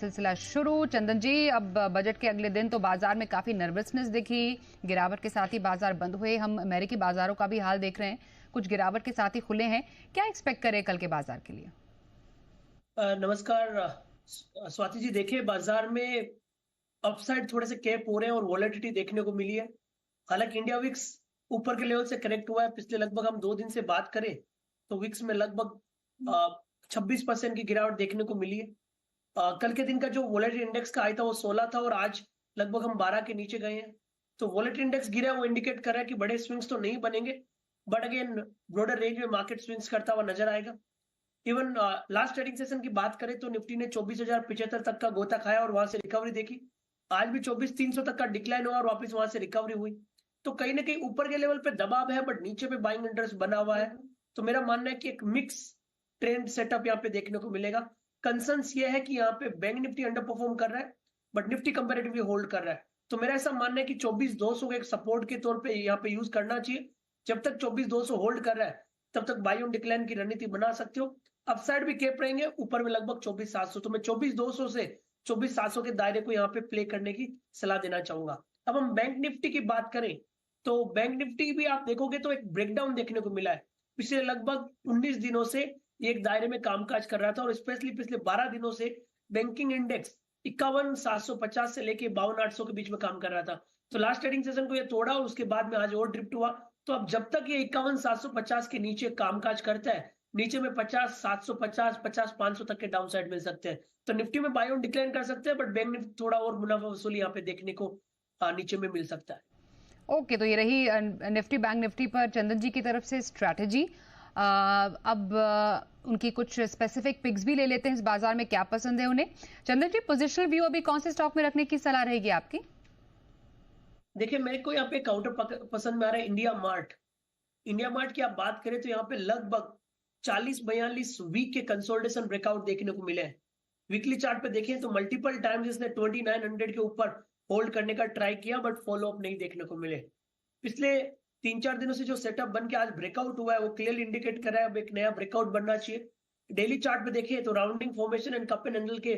सिलसिला शुरू। चंदन जी, अब बजट के अगले दिन तो बाजार में काफी नर्वसनेस दिखी, गिरावट के साथ ही बाजार बंद हुए। हम अमेरिकी बाजारों का भी हाल देख रहे हैं, कुछ गिरावट के साथ ही खुले हैं। क्या एक्सपेक्ट करें कल के बाजार के लिए? नमस्कार स्वाति जी। देखिए, बाजार में अपसाइड थोड़े से कैप हो रहे हैं और वॉलेटिलिटी देखने को मिली है। हालांकि इंडिया विक्स ऊपर के लेवल से करेक्ट हुआ है। पिछले लगभग हम 2 दिन से बात करें तो विक्स में लगभग 26% की गिरावट देखने को मिली है। कल के दिन का जो वॉलेटिलिटी इंडेक्स का आया था वो 16 था और आज लगभग हम 12 के नीचे गए हैं। तो वॉलेटिलिटी इंडेक्स गिरा है, वो इंडिकेट कर रहा है कि बड़े स्विंग्स तो नहीं बनेंगे, बट अगेन ब्रॉडर रेंज में मार्केट स्विंग्स करता हुआ नजर आएगा। इवन लास्ट ट्रेडिंग सेशन की बात करें तो निफ्टी ने 24,075 तक का गोता खाया और वहां से रिकवरी देखी। आज भी 24,300 तक का डिक्लाइन हुआ और वापस वहां से रिकवरी हुई। तो कहीं ना कहीं ऊपर के लेवल पे दबाव है, बट नीचे पे बाइंग इंटरेस्ट बना हुआ है। तो मेरा मानना है कि एक मिक्स ट्रेंड सेटअप यहाँ पे देखने को मिलेगा। कंसर्न्स ये है कि यहाँ पे बैंक निफ्टी अंडर परफॉर्म कर रहा है, बट निफ्टी कंपेरेटिवली होल्ड कर रहा है। तो मेरा ऐसा मानना है कि 24,200 को एक सपोर्ट के तौर पे यहाँ पे यूज करना चाहिए। जब तक 24,200 होल्ड कर रहा है तब तक बाई ऑन डिक्लाइन की रणनीति बना सकते हो। अपसाइड भी कैप रहेंगे, ऊपर में लगभग 24,700। तो मैं 24,200 से 24,700 के दायरे को यहाँ पे प्ले करने की सलाह देना चाहूंगा। अब हम बैंक निफ्टी की बात करें तो बैंक निफ्टी भी आप देखोगे तो एक ब्रेकडाउन देखने को मिला है। पिछले लगभग 19 दिनों से ये एक दायरे में कामकाज कर रहा था और स्पेशली पिछले 12 दिनों से बैंकिंग इंडेक्स 51,750 से लेके 52,800 के बीच में काम कर रहा था। तो लास्ट ट्रेडिंग सेशन को ये तोड़ा और उसके बाद में आज और ड्रिफ्ट हुआ। तो अब जब तक ये 51,750 के नीचे कामकाज करता है, नीचे में 50,750, 50,500 तक के डाउन साइड मिल सकते हैं। तो निफ्टी में बाय ऑन डिक्लाइन कर सकते हैं, बट बैंक निफ्टी थोड़ा और मुनाफा वसूली यहाँ पे देखने को नीचे में मिल सकता है। ओके, तो ये रही निफ्टी बैंक निफ्टी पर चंदन जी की तरफ से स्ट्रैटेजी। अब उनकी कुछ स्पेसिफिक पिक्स भी ले लेते हैं, इस बाजार में क्या पसंद है उन्हें। चंदन जी, पोजिशनल व्यू अभी कौन से स्टॉक में रखने की सलाह रहेगी आपकी? देखिए, मेरे को यहाँ पे काउंटर पसंद में आ रहा है इंडिया मार्ट। इंडिया मार्ट की आप बात करें तो यहाँ पे लगभग 40-42 वीक के कंसोलिडेशन ब्रेकआउट देखने को मिले हैं। वीकली चार्ट पे देखें तो मल्टीपल टाइम्स इसने 2900 के ऊपर होल्ड करने का ट्राई किया, बट फॉलो अप नहीं देखने को मिले। पिछले 3-4 दिनों से जो सेटअप बन के आज ब्रेकआउट हुआ है वो क्लियरली इंडिकेट कर रहा है अब एक नया ब्रेकआउट बनना चाहिए। डेली चार्ट पे देखें तो rounding formation and cup and handle के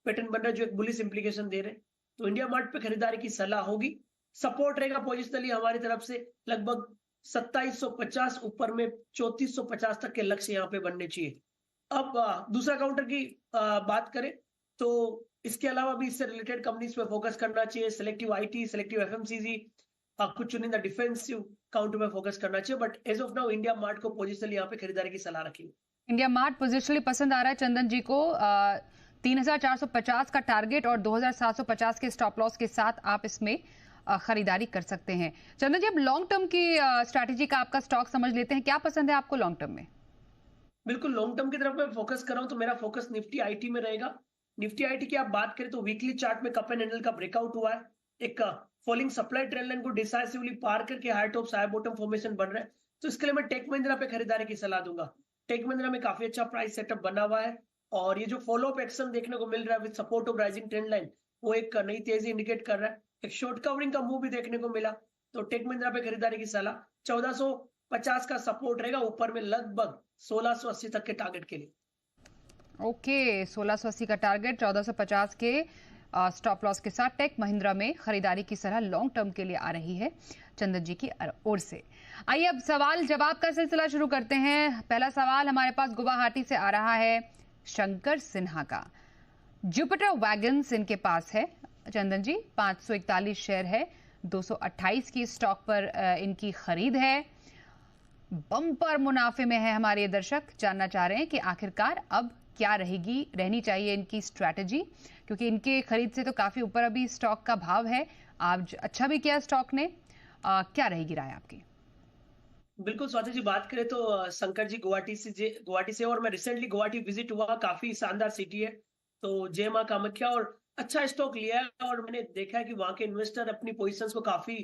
पैटर्न बन रहा है जो एक बुलिश इंप्लीकेशन दे रहे हैं। तो इंडिया मार्ट पे खरीदारी की सलाह होगी। सपोर्ट रहेगा पोजिशनली हमारी तरफ से लगभग 2750, ऊपर में 3450 तक के लक्ष्य यहाँ पे बनने चाहिए। अब दूसरा काउंटर की बात करें तो इसके अलावा भी इससे रिलेटेड कंपनीज पे फोकस करना चाहिए। सिलेक्टिव आईटी, सिलेक्टिव एफएमसीजी, कुछ चुनिंदा डिफेंसिव काउंटर पे फोकस करना चाहिए। But as of now India Mart को पोजिशनली यहाँ पे खरीदारी की सलाह रखी। इंडिया मार्ट पोजिशनली पसंद आ रहा है चंदन जी को। 3,450 का टारगेट और 2,750 के स्टॉप लॉस के साथ आप इसमें खरीदारी कर सकते हैं। चंदन जी, अब लॉन्ग टर्म की स्ट्रैटेजी का आपका स्टॉक समझ लेते हैं, क्या पसंद है आपको लॉन्ग टर्म में? बिल्कुल, लॉन्ग टर्म की तरफ मैं फोकस कर रहा हूं तो मेरा फोकस निफ्टी आईटी में रहेगा। निफ्टी आईटी की आप बात करें तो वीकली चार्ट में कप एंड हैंडल का ब्रेकआउट हुआ है। एक फॉलिंग सप्लाई ट्रेंड लाइन को डिसाइसिवली पार करके high top high bottom formation बन रहा है। तो इसके लिए मैं टेक महिंद्रा पे खरीदारी की सलाह दूंगा। टेक महिंद्रा में काफी अच्छा प्राइस सेटअप बना हुआ है और ये जो फॉलो अप एक्शन देखने को मिल रहा है with support of rising trend line, वो एक नई तेजी इंडिकेट कर रहा है। एक शॉर्ट कवरिंग का मूव भी देखने को मिला। तो टेक महिंद्रा पे खरीदारी की सलाह। 1450 का सपोर्ट रहेगा, ऊपर में लगभग 1680 तक के टारगेट के लिए। ओके, 1680 का टारगेट, 1450 के स्टॉप लॉस के साथ टेक महिंद्रा में खरीदारी की सलाह लॉन्ग टर्म के लिए आ रही है चंदन जी की ओर से। आइए अब सवाल जवाब का सिलसिला शुरू करते हैं। पहला सवाल हमारे पास गुवाहाटी से आ रहा है शंकर सिन्हा का। जुपिटर वैगन्स इनके पास है चंदन जी, 541 शेयर है, 228 की स्टॉक पर इनकी खरीद है। बम्पर मुनाफे में है हमारे ये दर्शक, जानना चाह रहे हैं कि आखिरकार अब क्या रहनी चाहिए इनकी स्ट्रैटेजी, क्योंकि इनके खरीद से तो काफी ऊपर अभी स्टॉक का भाव है। आज अच्छा भी किया स्टॉक ने, क्या रहेगी राय आपकी? बिल्कुल स्वाति जी, बात करें तो शंकर जी गुवाहाटी से और मैं रिसेंटली गुवाहाटी विजिट हुआ। काफी शानदार सिटी है। तो जय मां कामाख्या और अच्छा स्टॉक लिया है और मैंने देखा है कि वहां के इन्वेस्टर अपनी पोजीशंस को काफी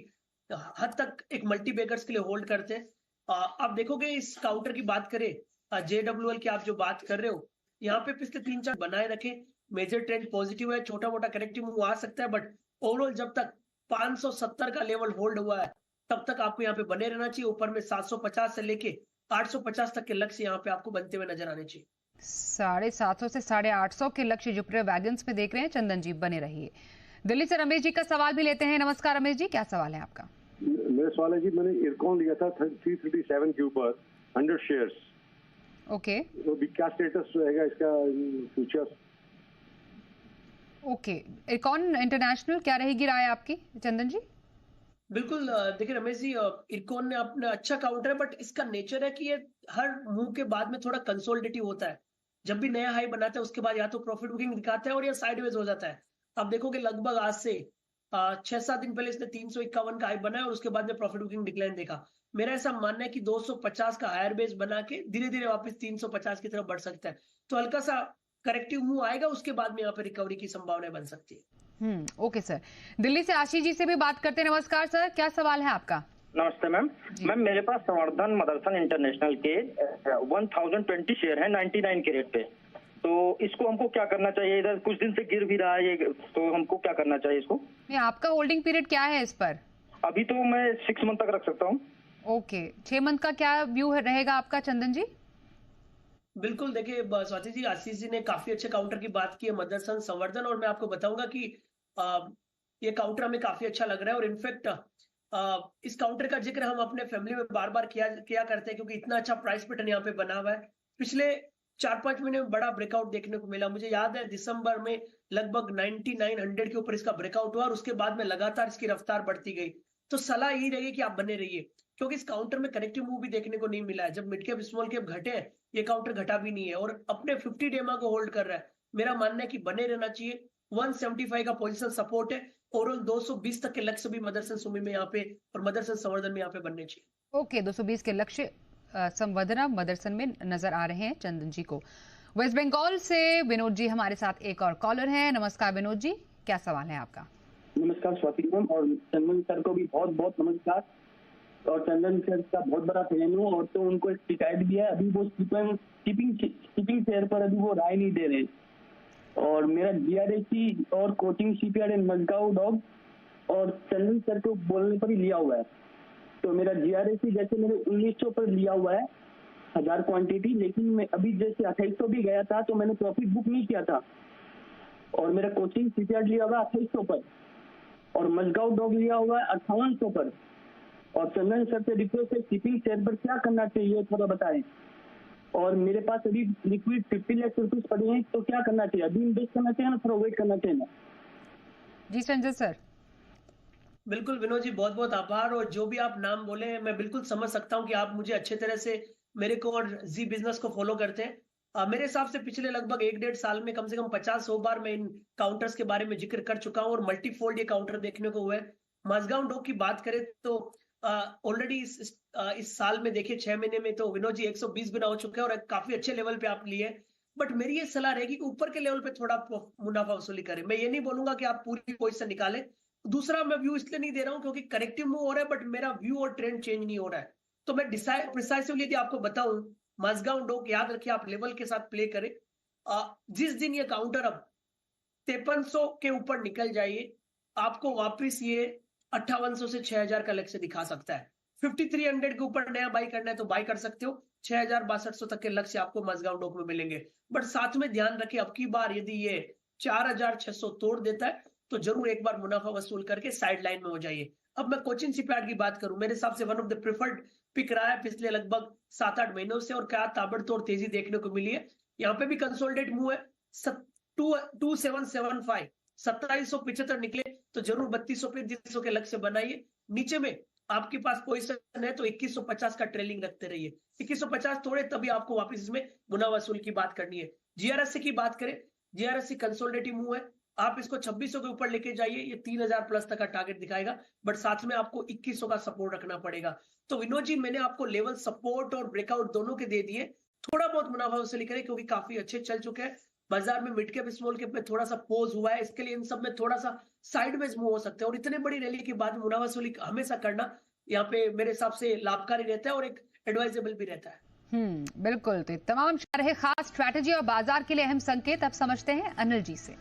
हद तक एक मल्टी बैगर्स के लिए होल्ड करते हैं। आप देखोगे इस काउंटर की बात करें, JWL की आप जो बात कर रहे हो, यहाँ पे पिछले 3-4 बनाए रखे। मेजर ट्रेंड पॉजिटिव है, छोटा मोटा करेक्टिव मूव आ सकता है, बट ओवरऑल जब तक 570 का लेवल होल्ड हुआ है तब तक आपको यहाँ पे बने रहना चाहिए। ऊपर में 750 से लेके 850 तक के लक्ष्य यहाँ पे आपको बनते हुए नजर आने चाहिए। 750 से 850 के लक्ष्य जुपिटर वैगन्स में देख रहे हैं। चंदन जी बने रहिए। दिल्ली से रमेश जी का सवाल भी लेते हैं। नमस्कार रमेश जी, क्या सवाल है आपका? मेरा सवाल है जी, मैंने इरकॉन लिया था 337 के ऊपर 100 शेयर्स। ओके तो अभी क्या स्टेटस रहेगा इसका फ्यूचर? ओके, इरकॉन इंटरनेशनल क्या रहेगी राय आपकी चंदन जी? बिल्कुल देखिए रमेश जी, इरकॉन ने अपना अच्छा काउंटर है, बट इसका नेचर है कि ये हर मूव के बाद में थोड़ा कंसोलिडेटिव होता है। जब भी नया हाई बनाता है उसके बाद या तो प्रॉफिट बुकिंग दिखाता है और या साइडवेज हो जाता है। आप देखोगे लगभग आज से 6-7 दिन पहले इसने 351 का हाई बनाया और उसके बाद में प्रॉफिट बुकिंग डिक्लाइन देखा। मेरा ऐसा मानना है कि 250 का हायर बेस बना के धीरे धीरे वापस 350 की तरफ बढ़ सकता है। तो हल्का सा करेक्टिव मूव आएगा, उसके बाद में यहाँ पे रिकवरी की संभावना बन सकती है। Okay sir. दिल्ली से आशीष जी से भी बात करते हैं। नमस्कार सर, क्या सवाल है आपका? नमस्ते मैम। मैम मेरे पास संवर्धन मदरसन इंटरनेशनल के 1020 शेयर है 99 के रेट पे। तो इसको हमको क्या करना चाहिए? इधर कुछ दिन से गिर भी रहा है ये, तो हमको क्या करना चाहिए इसको? नहीं, आपका होल्डिंग पीरियड क्या है इस पर? अभी तो मैं 6 मंथ तक रख सकता हूँ। ओके, 6 मंथ का क्या व्यू रहेगा आपका चंदन जी? बिल्कुल देखिए स्वाति जी, आशीष जी ने काफी अच्छे काउंटर की बात की है, मदरसन संवर्धन, और मैं आपको बताऊंगा कि ये काउंटर हमें काफी अच्छा लग रहा है। और इनफैक्ट इस काउंटर का जिक्र हम अपने फैमिली में बार बार किया करते हैं, क्योंकि इतना अच्छा प्राइस पैटर्न यहाँ पे बना हुआ है। पिछले 4-5 महीने में बड़ा ब्रेकआउट देखने को मिला। मुझे याद है दिसंबर में लगभग 9900 के ऊपर इसका ब्रेकआउट हुआ और उसके बाद में लगातार इसकी रफ्तार बढ़ती गई। तो सलाह यही रहेगी कि आप बने रहिए, क्योंकि इस काउंटर में करेक्टिव मूव भी देखने को नहीं मिला है। जब मिड कैप स्मॉल कैप घटे हैं, ये काउंटर घटा भी नहीं है और अपने 50 डेमा को होल्ड कर रहा है। मेरा मानना है कि बने रहना चाहिए। 175 का पोजीशन सपोर्ट है। ओवरऑल 220 तक के लक्ष्य भी मदरसन सुमी में यहाँ पे और मदरसन संवर्धन में यहाँ पे बनने चाहिए। ओके, 220 के लक्ष्य संवर्धना मदरसन में नजर आ रहे हैं चंदन जी को। वेस्ट बंगाल से विनोद जी हमारे साथ एक और कॉलर हैं। नमस्कार विनोद जी, क्या सवाल है आपका? नमस्कार स्वाति मैम, और चंदन सर को भी बहुत बहुत नमस्कार। और चंदन सर का बहुत बड़ा फैन हूँ, और तो उनको एक शिकायत भी है, अभी वो शिपिंग शेयर पर अभी वो राय नहीं दे रहे। और मेरा जीआरएसी और Cochin shipyard and Mazagon dock और चंदन सर को बोलने पर ही लिया हुआ है। तो मेरा जीआरएसी जैसे मेरे 1900 पर लिया हुआ है 1000 क्वांटिटी, लेकिन मैं अभी जैसे 2800 भी गया था तो मैंने प्रॉफिट बुक नहीं किया था। और मेरा कोचिंग शिपयार्ड लिया हुआ है 2800 पर, और मजगांव डॉग लिया हुआ है 5800 पर। और चंदन सर से रिक्वेस्ट है, शिपिंग शेयर पर क्या करना चाहिए थोड़ा बताएं। और मेरे पास अभी लिक्विड 50 लाख रुपीज पड़े हैं, तो क्या करना चाहिए? अभी इन्वेस्ट करना चाहिए ना थोड़ा वेट करना चाहिए ना? जी संजय सर। बिल्कुल विनोद जी, बहुत बहुत आभार। और जो भी आप नाम बोले हैं, मैं बिल्कुल समझ सकता हूं कि आप मुझे अच्छे तरह से, मेरे को और जी बिजनेस को फॉलो करते हैं। मेरे हिसाब से पिछले लगभग 1-1.5 साल में कम से कम 50-100 बार मैं इन काउंटर्स के बारे में जिक्र कर चुका हूं और मल्टीफोल्ड ये काउंटर देखने को हुआ है। माझगांव डॉग की बात करें तो ऑलरेडी इस साल में देखिए 6 महीने में तो विनोद जी 120 बिना हो चुका है और काफी अच्छे लेवल पे आप लिए। बट मेरी ये सलाह रहेगी कि ऊपर के लेवल पे थोड़ा मुनाफा वसूली करें। मैं ये नहीं बोलूंगा कि आप पूरी पोजीशन निकालें। दूसरा, मैं व्यू इसलिए नहीं दे रहा हूं क्योंकि करेक्टिव मूव हो रहा है, बट मेरा व्यू और ट्रेंड चेंज नहीं हो रहा है। तो मैं प्रिसाइसिवली यदि आपको बताऊं, माझगांव डॉग याद रखिए, आप लेवल के साथ प्ले करें। जिस दिन ये काउंटर अब 5300 के ऊपर निकल जाइए, आपको वापस ये 5800 से 6000 का लक्ष्य दिखा सकता है। 5300 के ऊपर नया बाई करना है तो बाई कर सकते हो। 6200 तक के लक्ष्य आपको माझगांव डॉग में मिलेंगे। बट साथ में ध्यान रखें, अब की बार यदि ये 4600 तोड़ देता है तो जरूर एक बार मुनाफा वसूल करके साइड लाइन में हो जाइए। अब मैं कोचिन शिपयार्ड की बात करूं, मेरे हिसाब से one of the preferred pick रहा है पिछले लगभग 7-8 महीनों से, और क्या ताबड़तोड़ तेजी देखने को मिली है। यहाँ पे भी कंसोलिडेट मूव है। 2775 2775 निकले तो जरूर 3200 के लक्ष्य बनाइए। नीचे में आपके पास पोजीशन है तो 2150 का ट्रेलिंग रखते रहिए। 2150 तोड़े तभी आपको वापस इसमें मुनाफा वसूल की बात करनी है। जीआरएससी की बात करें, जीआरएससी कंसोलिडेटिव मूव है। आप इसको 2600 के ऊपर लेके जाइए, ये 3000 प्लस तक का टारगेट दिखाएगा, बट साथ में आपको 2100 का सपोर्ट रखना पड़ेगा। तो विनोद जी, मैंने आपको लेवल सपोर्ट और ब्रेकआउट दोनों के दे दिए। थोड़ा बहुत मुनाफा वसूली करें क्योंकि काफी अच्छे चल चुके हैं। बाजार में मिड कैप स्मॉल कैप में थोड़ा सा पोज हुआ है, इसके लिए इन सब में थोड़ा सा साइडवेज मूव हो सकते हैं। और इतने बड़ी रैली के बाद मुनाफा वसूली हमेशा करना यहाँ पे मेरे हिसाब से लाभकारी रहता है और एक एडवाइजेबल भी रहता है। बिल्कुल। तो तमाम रहे खास स्ट्रैटेजी और बाजार के लिए अहम संकेत अब समझते हैं अनिल जी से।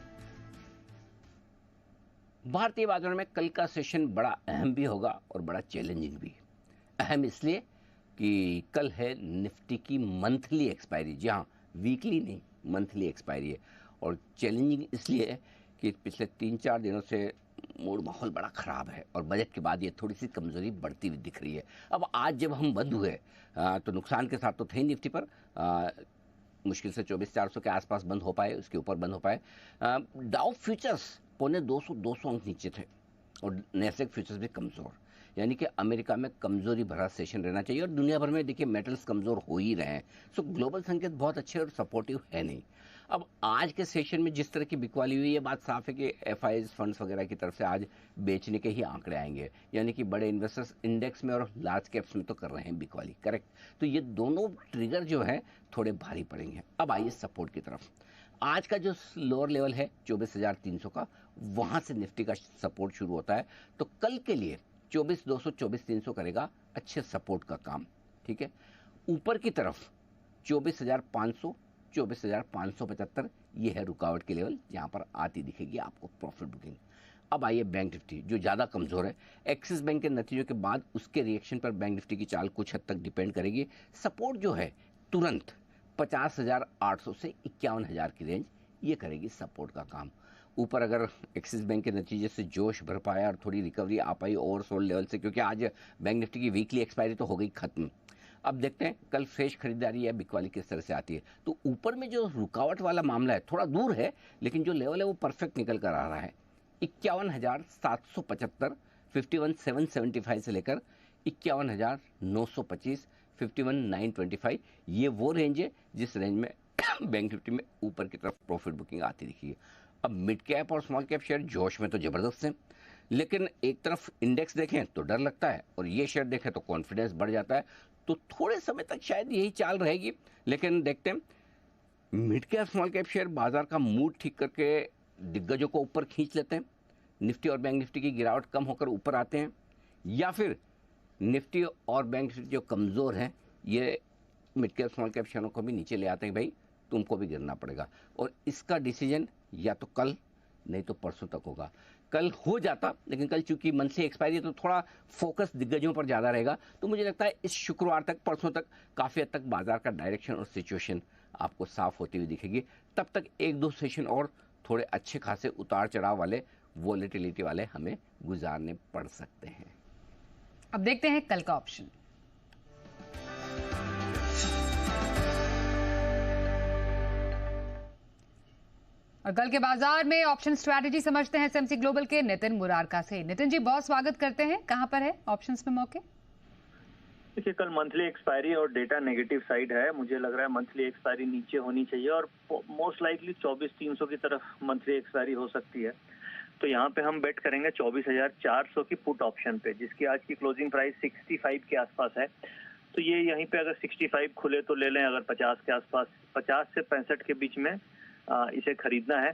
भारतीय बाजारों में कल का सेशन बड़ा अहम भी होगा और बड़ा चैलेंजिंग भी। अहम इसलिए कि कल है निफ्टी की मंथली एक्सपायरी। जी हाँ, वीकली नहीं, मंथली एक्सपायरी है। और चैलेंजिंग इसलिए है कि पिछले 3-4 दिनों से मूड माहौल बड़ा ख़राब है और बजट के बाद ये थोड़ी सी कमज़ोरी बढ़ती हुई दिख रही है। अब आज जब हम बंद हुए तो नुकसान के साथ तो थे निफ्टी पर, मुश्किल से 24,400 के आसपास बंद हो पाए, उसके ऊपर बंद हो पाए। डाउ फ्यूचर्स 200 अंक नीचे थे और नैस्डैक फ्यूचर्स भी कमज़ोर, यानी कि अमेरिका में कमज़ोरी भरा सेशन रहना चाहिए। और दुनिया भर में देखिए मेटल्स कमज़ोर हो ही रहे हैं, सो ग्लोबल संकेत बहुत अच्छे और सपोर्टिव है नहीं। अब आज के सेशन में जिस तरह की बिकवाली हुई, ये बात साफ है कि एफआईज फंड्स वगैरह की तरफ से आज बेचने के ही आंकड़े आएंगे, यानी कि बड़े इन्वेस्टर्स इंडेक्स में और लार्ज कैप्स में तो कर रहे हैं बिकवाली, करेक्ट। तो ये दोनों ट्रिगर जो है थोड़े भारी पड़ेंगे। अब आइए सपोर्ट की तरफ। आज का जो लोअर लेवल है 24,300 का, वहां से निफ्टी का सपोर्ट शुरू होता है। तो कल के लिए 24,200 24,300 करेगा अच्छे सपोर्ट का काम, ठीक है। ऊपर की तरफ 24,500 24,575 ये है रुकावट के लेवल, जहां पर आती दिखेगी आपको प्रॉफिट बुकिंग। अब आइए बैंक निफ्टी जो ज़्यादा कमज़ोर है। एक्सिस बैंक के नतीजों के बाद उसके रिएक्शन पर बैंक निफ्टी की चाल कुछ हद तक डिपेंड करेगी। सपोर्ट जो है तुरंत 50,800 से 51,000 की रेंज, ये करेगी सपोर्ट का काम। ऊपर अगर एक्सिस बैंक के नतीजे से जोश भर पाया और थोड़ी रिकवरी आ पाई ओवरसोल्ड लेवल से, क्योंकि आज बैंक निफ्टी की वीकली एक्सपायरी तो हो गई खत्म। अब देखते हैं कल फ्रेश खरीदारी या बिकवाली किस तरह से आती है। तो ऊपर में जो रुकावट वाला मामला है थोड़ा दूर है, लेकिन जो लेवल है वो परफेक्ट निकल कर आ रहा है। 51,775 51,775 से लेकर 51,925 51,925, ये वो रेंज है जिस रेंज में बैंक निफ्टी में ऊपर की तरफ प्रॉफिट बुकिंग आती दिखी है। अब मिड कैप और स्मॉल कैप शेयर जोश में तो जबरदस्त हैं, लेकिन एक तरफ इंडेक्स देखें तो डर लगता है और ये शेयर देखें तो कॉन्फिडेंस बढ़ जाता है। तो थोड़े समय तक शायद यही चाल रहेगी, लेकिन देखते हैं mid cap small cap share बाजार का मूड ठीक करके दिग्गजों को ऊपर खींच लेते हैं, निफ्टी और बैंक निफ्टी की गिरावट कम होकर ऊपर आते हैं, या फिर निफ्टी और बैंक निफ्टी जो कमज़ोर हैं ये मिड कैप स्मॉल कैप शेयरों को भी नीचे ले आते हैं। भाई तुमको भी गिरना पड़ेगा, और इसका डिसीजन या तो कल नहीं तो परसों तक होगा। कल हो जाता, लेकिन कल चूंकि मंथली एक्सपायरी है तो थोड़ा फोकस दिग्गजों पर ज़्यादा रहेगा। तो मुझे लगता है इस शुक्रवार तक परसों तक काफ़ी हद तक बाजार का डायरेक्शन और सिचुएशन आपको साफ होती हुई दिखेगी। तब तक 1-2 सेशन और थोड़े अच्छे खासे उतार चढ़ाव वाले, वोलेटिलिटी वाले हमें गुजारने पड़ सकते हैं। अब देखते हैं कल का ऑप्शन। और कल के बाजार में ऑप्शन स्ट्रैटेजी समझते हैं एसएमसी ग्लोबल के नितिन मुरारका से। नितिन जी बहुत स्वागत करते हैं, कहां पर है ऑप्शंस में मौके? देखिए कल मंथली एक्सपायरी और डेटा नेगेटिव साइड है, मुझे लग रहा है मंथली एक्सपायरी नीचे होनी चाहिए और मोस्ट लाइकली 24,300 की तरफ मंथली एक्सपायरी हो सकती है। तो यहाँ पे हम बेट करेंगे 24,400 की पुट ऑप्शन पे, जिसकी आज की क्लोजिंग प्राइस 65 के आसपास है। तो ये यहीं पे अगर 65 खुले तो ले लें, अगर 50 के आसपास 50 से 65 के बीच में इसे खरीदना है।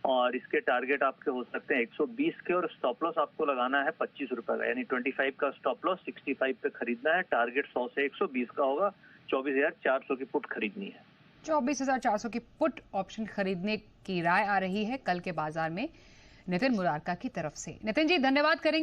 और इसके टारगेट आपके हो सकते हैं 120 के, और स्टॉप लॉस आपको लगाना है 25 रुपए का, यानी 25 का स्टॉप लॉस 65 पे खरीदना है। टारगेट 100 से 120 का होगा। 24,400 की पुट खरीदनी है। 24,400 की पुट ऑप्शन खरीदने की राय आ रही है कल के बाजार में नितिन मुरारका की तरफ से। नितिन जी धन्यवाद करेंगे।